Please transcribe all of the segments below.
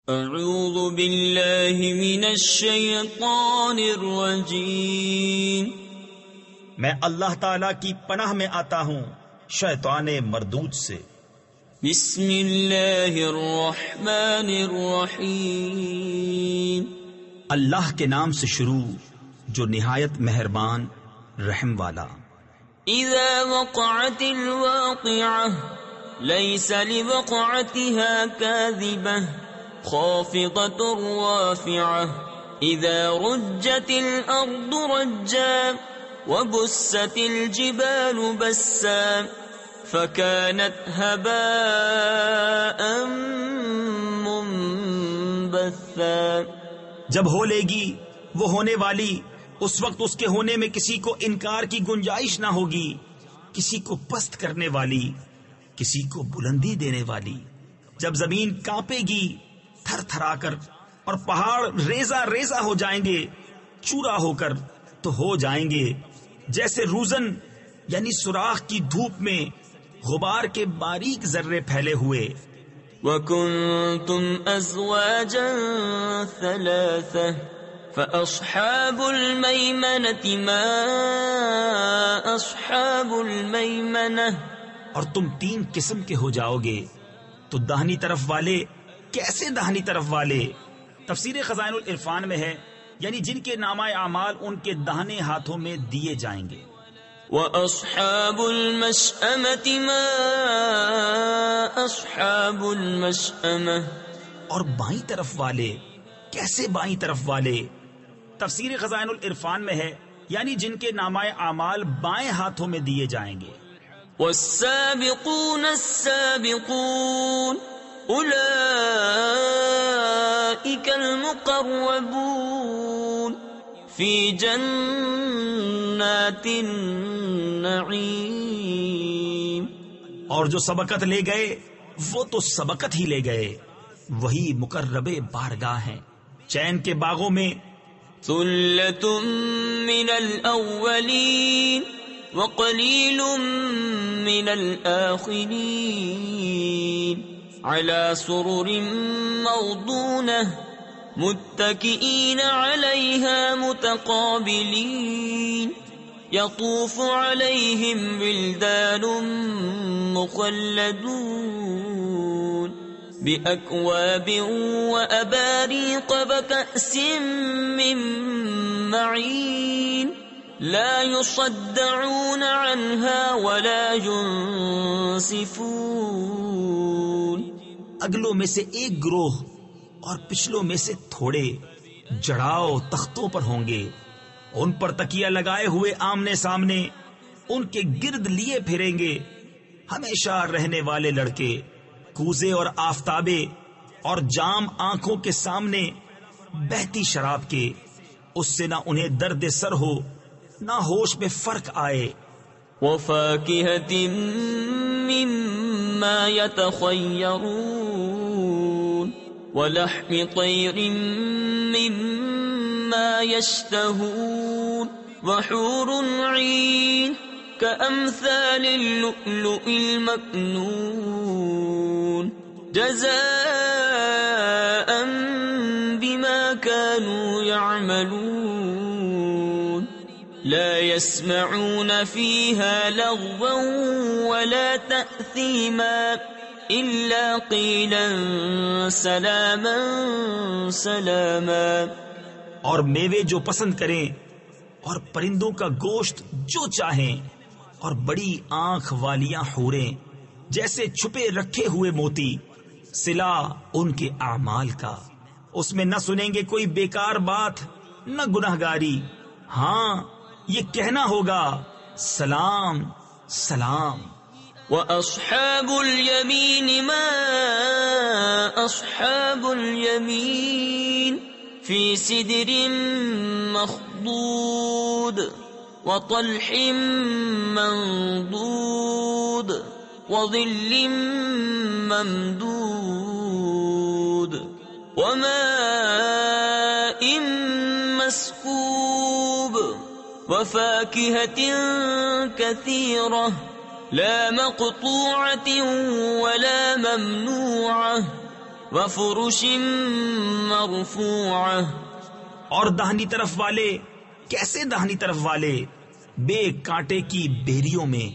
اعوذ باللہ من الشیطان الرجیم، میں اللہ تعالی کی پناہ میں آتا ہوں شیطان مردود سے۔ بسم اللہ الرحمن الرحیم، اللہ کے نام سے شروع جو نہایت مہربان رحم والا۔ اذا وقعت الواقعة لیس لوقعتها کاذبة خافضة رافعة اذا رجت الارض رجا وبست الجبال بسا فكانت هباء منبثا۔ جب ہو لے گی وہ ہونے والی، اس وقت اس کے ہونے میں کسی کو انکار کی گنجائش نہ ہوگی، کسی کو پست کرنے والی، کسی کو بلندی دینے والی۔ جب زمین کانپے گی تھر تھرا کر اور پہاڑ ریزہ ریزہ ہو جائیں گے، چورا ہو کر تو ہو جائیں گے جیسے روزن یعنی سوراخ کی دھوپ میں غبار کے باریک ذرے پھیلے ہوئے۔ وَكُنْتُمْ أَزْوَاجًا ثَلَاثَةً فَأَصْحَابُ الْمَيْمَنَةِ مَا أَصْحَابُ الْمَيْمَنَةِ۔ اور تم تین قسم کے ہو جاؤ گے تو داہنی طرف والے کیسے داہنی طرف والے؟ تفسیر خزائن العرفان میں ہے یعنی جن کے نامہ اعمال ان کے داہنے ہاتھوں میں دیے جائیں گے۔ وَأَصْحَابُ الْمَشْأَمَةِ مَا أَصْحَابُ الْمَشْأَمَةِ۔ اور بائیں طرف والے کیسے بائیں طرف والے؟ تفسیر خزائن العرفان میں ہے یعنی جن کے نامہ اعمال بائیں ہاتھوں میں دیے جائیں گے۔ وَالسَّابِقُونَ السَّابِقُونَ أُولَئِكَ الْمُقَرَّبُونَ فِي جَنَّاتِ النَّعِيمِ۔ اور جو سبقت لے گئے وہ تو سبقت ہی لے گئے، وہی مقرب بارگاہ ہیں چین کے باغوں میں۔ ثُلَّةٌ مِّنَ الْأَوَّلِينَ وَقَلِيلٌ مِّنَ الْآخِرِينَ عَلَى سُرُرٍ مَّوْضُونَةٍ مُتَّكِئِينَ عَلَيْهَا مُتَقَابِلِينَ يَطُوفُ عَلَيْهِمْ وِلْدَانٌ مُّخَلَّدُونَ بِأَكْوَابٍ وَأَبَارِيقَ وَكَأْسٍ مِّن مَّعِينٍ لا يصدعون عنها ولا ينصفون۔ اگلوں میں سے ایک گروہ اور پچھلوں میں سے تھوڑے جڑاؤ تختوں پر ہوں گے، ان پر تکیہ لگائے ہوئے آمنے سامنے ان کے گرد لیے پھریں گے ہمیشہ رہنے والے لڑکے، کوزے اور آفتابے اور جام آنکھوں کے سامنے بہتی شراب کے، اس سے نہ انہیں درد سر ہو نہ ہوش میں فرق آئے۔ وَفَاكِهَةٍ مِّمَّا يَتَخَيَّرُونَ وَلَحْمِ طَيْرٍ مِّمَّا يَشْتَهُونَ وَحُورٌ عِينٌ كَأَمْثَالِ اللُّؤْلُؤِ الْمَكْنُونِ جَزَاءً بِمَا كَانُوا يَعْمَلُونَ لا يسمعون فيها لغوا ولا تأثيما إلا قيلا سلاما سلاما۔ اور میوے جو پسند کریں اور پرندوں کا گوشت جو چاہیں، اور بڑی آنکھ والیاں حوریں جیسے چھپے رکھے ہوئے موتی، صلا ان کے اعمال کا، اس میں نہ سنیں گے کوئی بیکار بات نہ گناہگاری، ہاں یہ کہنا ہوگا سلام سلام۔ وَأَصْحَابُ الْيَمِينِ مَا أَصْحَابُ الْيَمِينِ فِي سِدْرٍ مَّخْضُودٍ وَطَلْحٍ مَّنضُودٍ وَظِلٍّ مَّمْدُودٍ وَمَاءٍ مَّسْكُوبٍ وَفَاكِهَةٍ كَثِيرَةٍ لا مقطوعة ولا ممنوعة وفرش مرفوعة. اور داہنی طرف والے، کیسے داہنی طرف والے؟ بے کانٹے کی بیریوں میں،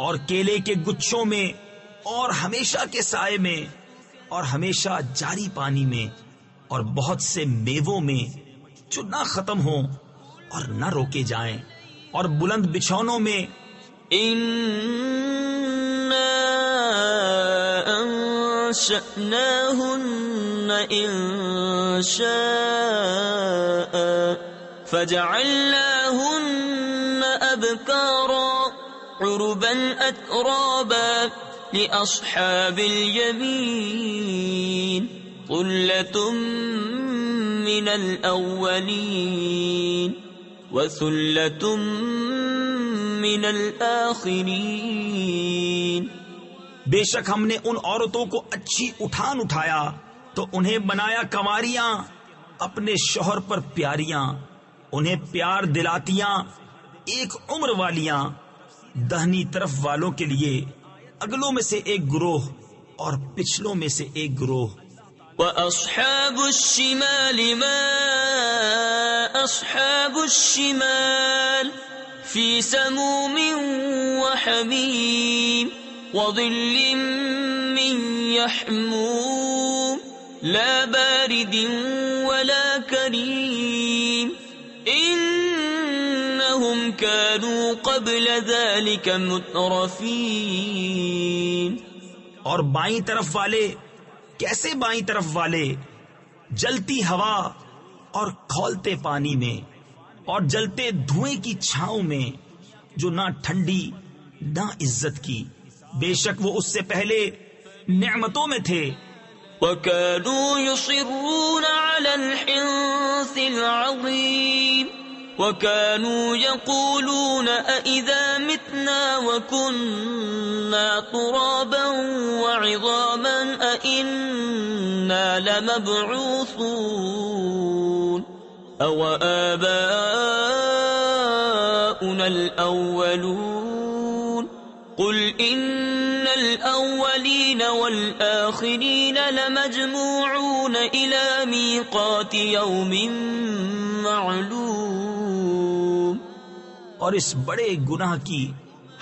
اور کیلے کے گچھوں میں، اور ہمیشہ کے سائے میں، اور ہمیشہ جاری پانی میں، اور بہت سے میووں میں جو نہ ختم ہوں اور نہ روکے جائیں، اور بلند بچھونوں میں. إنا أنشأناهن إنشاء فجعلناهن أبكارا عربا أترابا لأصحاب اليمين ثلة من الأولين وثلة من الآخرين. بے شک ہم نے ان عورتوں کو اچھی اٹھان اٹھایا تو انہیں بنایا کنواریاں، اپنے شوہر پر پیاریاں، انہیں پیار دلاتیاں، ایک عمر والیاں. دہنی طرف والوں کے لیے اگلوں میں سے ایک گروہ اور پچھلوں میں سے ایک گروہ. وأصحاب الشمال ما أصحاب الشمال في سموم وحميم وظل من يحموم لا بارد ولا كريم إنهم كانوا قبل ذلك مترفين. اور بائیں طرف والے، کیسے بائیں طرف والے؟ جلتی ہوا اور کھولتے پانی میں، اور جلتے دھوئیں کی چھاؤں میں، جو نہ ٹھنڈی نہ عزت کی. بے شک وہ اس سے پہلے نعمتوں میں تھے. وكانوا يصرون على الحنث العظيم وكانوا يقولون أئذا متنا وكنا ترابا وعظاما أئنا لمبعوثون أو آباؤنا الأولون قل إن الأولين والآخرين لمجموعون إلى ميقات يوم معلوم. اور اس بڑے گناہ کی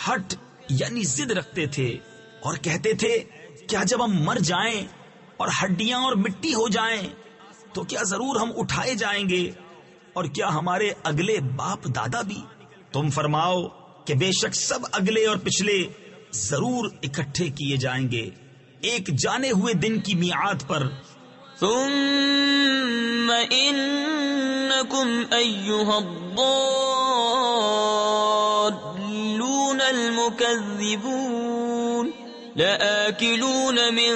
ہٹ یعنی ضد رکھتے تھے اور کہتے تھے، کیا جب ہم مر جائیں اور ہڈیاں اور مٹی ہو جائیں تو کیا ضرور ہم اٹھائے جائیں گے، اور کیا ہمارے اگلے باپ دادا بھی؟ تم فرماؤ کہ بے شک سب اگلے اور پچھلے ضرور اکٹھے کیے جائیں گے ایک جانے ہوئے دن کی میعاد پر. ثم إنكم أيها الضالون المكذبون لآكلون من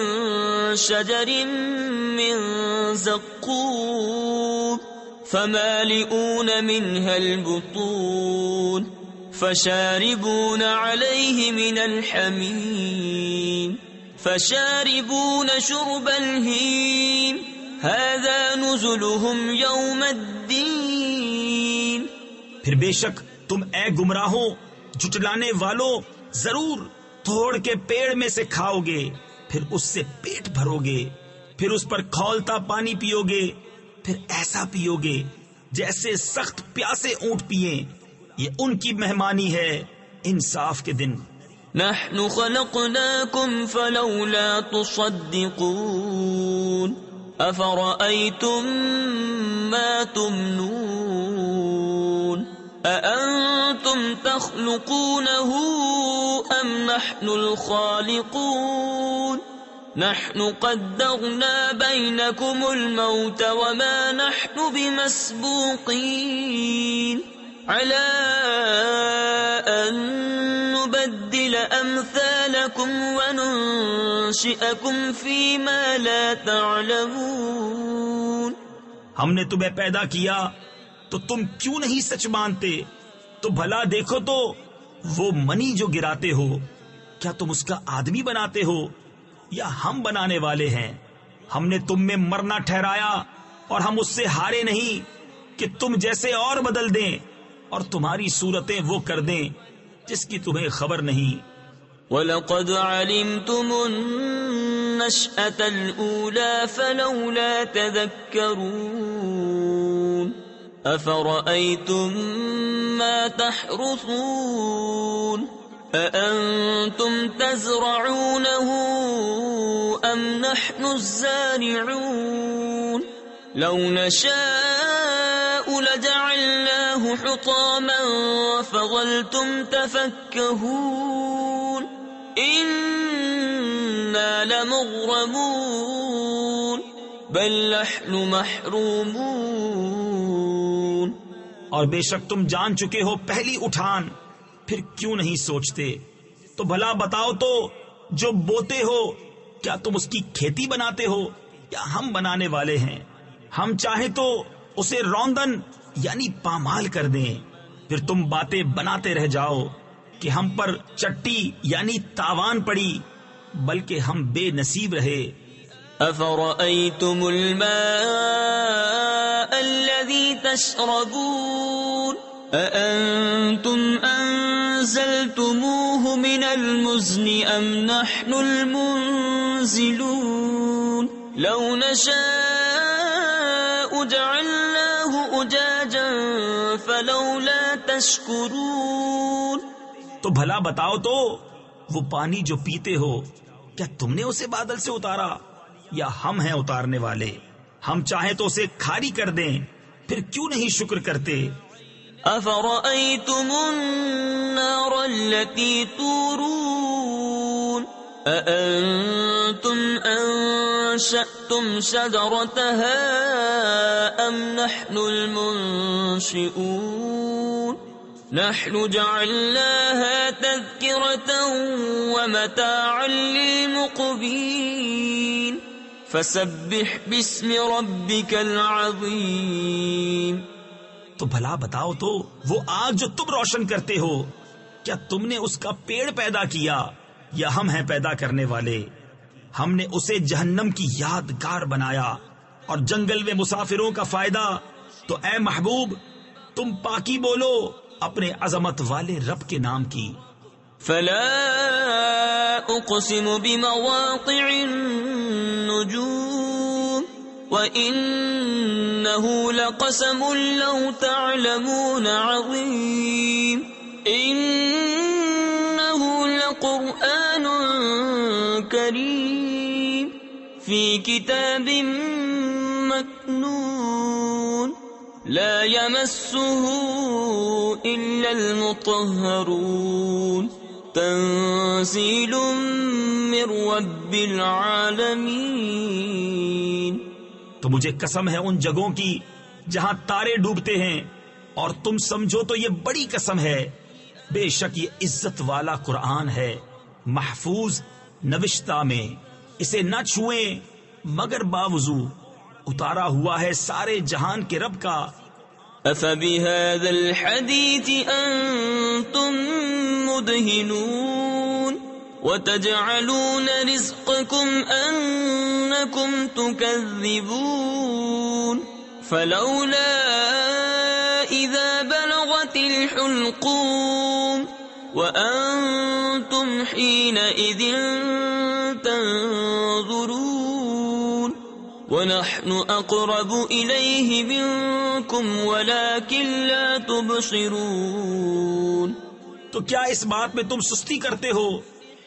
شجر من زقوم فمالئون منها البطون فشاربون عليه من الحميم فشاربون شرب الهيم هذا نزلهم يوم الدين. پھر بے شک تم اے گمراہوں جھٹلانے والوں ضرور توڑ کے پیڑ میں سے کھاؤ گے، پھر اس سے پیٹ بھرو گے، پھر اس پر کھولتا پانی پیو گے، پھر ایسا پیو گے جیسے سخت پیاسے اونٹ پیئیں. یہ ان کی مہمانی ہے انصاف کے دن. نحن خلقناكم فلولا تصدقون أفرأيتم ما تمنون أأنتم تخلقونه أم نحن الخالقون نحن قدرنا بينكم الموت وما نحن بمسبوقين على أن نبدل أمثالكم وننشئكم فيما لا تعلمون. ہم نے تمہیں پیدا کیا تو تم کیوں نہیں سچ مانتے؟ تو بھلا دیکھو تو وہ منی جو گراتے ہو، کیا تم اس کا آدمی بناتے ہو یا ہم بنانے والے ہیں؟ ہم نے تم میں مرنا ٹھہرایا اور ہم اس سے ہارے نہیں کہ تم جیسے اور بدل دیں اور تمہاری صورتیں وہ کر دیں جس کی تمہیں خبر نہیں. وَلَقَدْ عَلِمْتُمُ النشأة الأولى فلولا تذكرون أفرأيتم ما تحرثون أأنتم تزرعونه أم نحن الزارعون لو نشاء لجعلناه حطاما فظلتم تفكهون إنا لمغرمون بل نحن محرومون. اور بے شک تم جان چکے ہو پہلی اٹھان، پھر کیوں نہیں سوچتے؟ تو بھلا بتاؤ تو، جو بوتے ہو کیا تم اس کی کھیتی بناتے ہو یا ہم بنانے والے ہیں؟ ہم چاہیں تو اسے روندن یعنی پامال کر دیں، پھر تم باتیں بناتے رہ جاؤ کہ ہم پر چٹی یعنی تاوان پڑی، بلکہ ہم بے نصیب رہے. أفرأيتم الماء الذي تشربون أأنتم أنزلتموه من المزن أم نحن المنزلون لو نشاء جعلناه أجاجا فلولا تشكرون. تو بھلا بتاؤ تو، وہ پانی جو پیتے ہو کیا تم نے اسے بادل سے اتارا یا ہم ہیں اتارنے والے؟ ہم چاہیں تو اسے کھاری کر دیں، پھر کیوں نہیں شکر کرتے؟ أفرأيتم النار التي تورون أأنتم أنشأتم شجرتها أم نحن المنشئون نحن جعلناها تذكرة ومتاعا للمقوين فسبح باسم ربك العظيم. تو بھلا بتاؤ تو، وہ آگ جو تم روشن کرتے ہو کیا تم نے اس کا پیڑ پیدا کیا یا ہم ہیں پیدا کرنے والے؟ ہم نے اسے جہنم کی یادگار بنایا اور جنگل میں مسافروں کا فائدہ. تو اے محبوب، تم پاکی بولو اپنے عظمت والے رب کے نام کی. فلا اقسم بمواقع النجوم وإنه لقسم لو تعلمون عظيم إنه لقرآن كريم في كتاب مكنون لا يمسه إلا المطهرون تنزيل من رب العالمين. تو مجھے قسم ہے ان جگہوں کی جہاں تارے ڈوبتے ہیں، اور تم سمجھو تو یہ بڑی قسم ہے. بے شک یہ عزت والا قرآن ہے، محفوظ نوشتہ میں، اسے نہ چھوئیں مگر باوضو، اتارا ہوا ہے سارے جہان کے رب کا. أفبهذا الحديث أنتم مدهنون وتجعلون رزقكم أنكم تكذبون فلولا إذا بلغت الحلقوم وأنتم حينئذ تنظرون ونحن أقرب إليه منكم ولكن لا تبصرون. تو کیا اس بات میں تم سستی کرتے ہو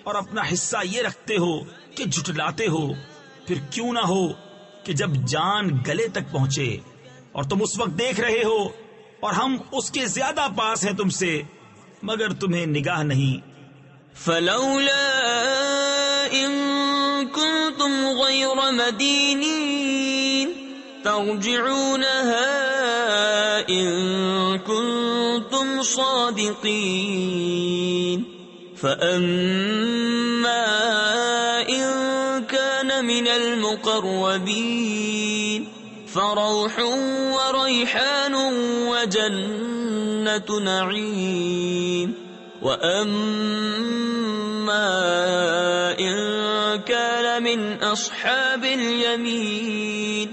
اور اپنا حصہ یہ رکھتے ہو کہ جھٹلاتے ہو؟ پھر کیوں نہ ہو کہ جب جان گلے تک پہنچے اور تم اس وقت دیکھ رہے ہو اور ہم اس کے زیادہ پاس ہیں تم سے، مگر تمہیں نگاہ نہیں. فلولا إن كنتم غير مدينين ترجعونها إن كنتم صادقين فأما إن كان من المقربين فروح وريحان وجنة نعيم وأما إن كان من أصحاب اليمين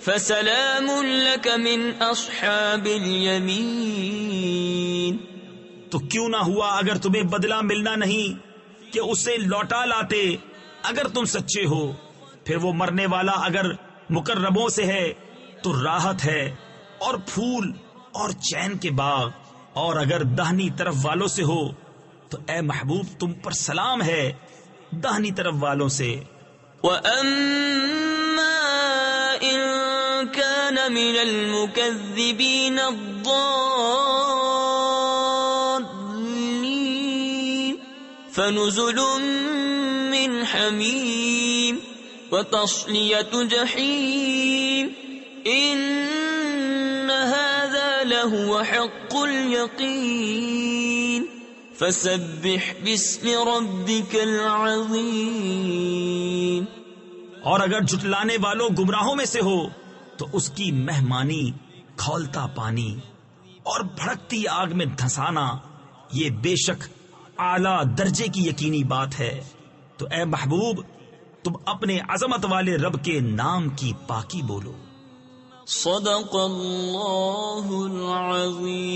فسلام لك من أصحاب اليمين. تو کیوں نہ ہوا اگر تمہیں بدلہ ملنا نہیں کہ اسے لوٹا لاتے اگر تم سچے ہو پھر وہ مرنے والا اگر مقربوں سے ہے تو راحت ہے اور پھول اور چین کے باغ، اور اگر داہنی طرف والوں سے ہو تو اے محبوب تم پر سلام ہے داہنی طرف والوں سے۔ وَأَمَّا إِن كَانَ مِنَ الْمُكَذِّبِينَ الضَّالِّينَ فَنُزُلٌ مِّنْ حَمِيمٍ وَتَصْلِيَةُ جَحِيمٍ إِنَّ هَذَا لَهُوَ حَقُّ الْيَقِينِ فَسَبِّحْ بِاسْمِ رَبِّكَ الْعَظِيمِ۔ اور اگر جھٹلانے والوں گمراہوں میں سے ہو تو اس کی مہمانی، کھولتا پانی اور بھڑکتی آگ میں دھنسانا یہ بے شک اعلی درجے کی یقینی بات ہے۔ تو اے محبوب تم اپنے عظمت والے رب کے نام کی پاکی بولو۔ صدق اللہ العظیم۔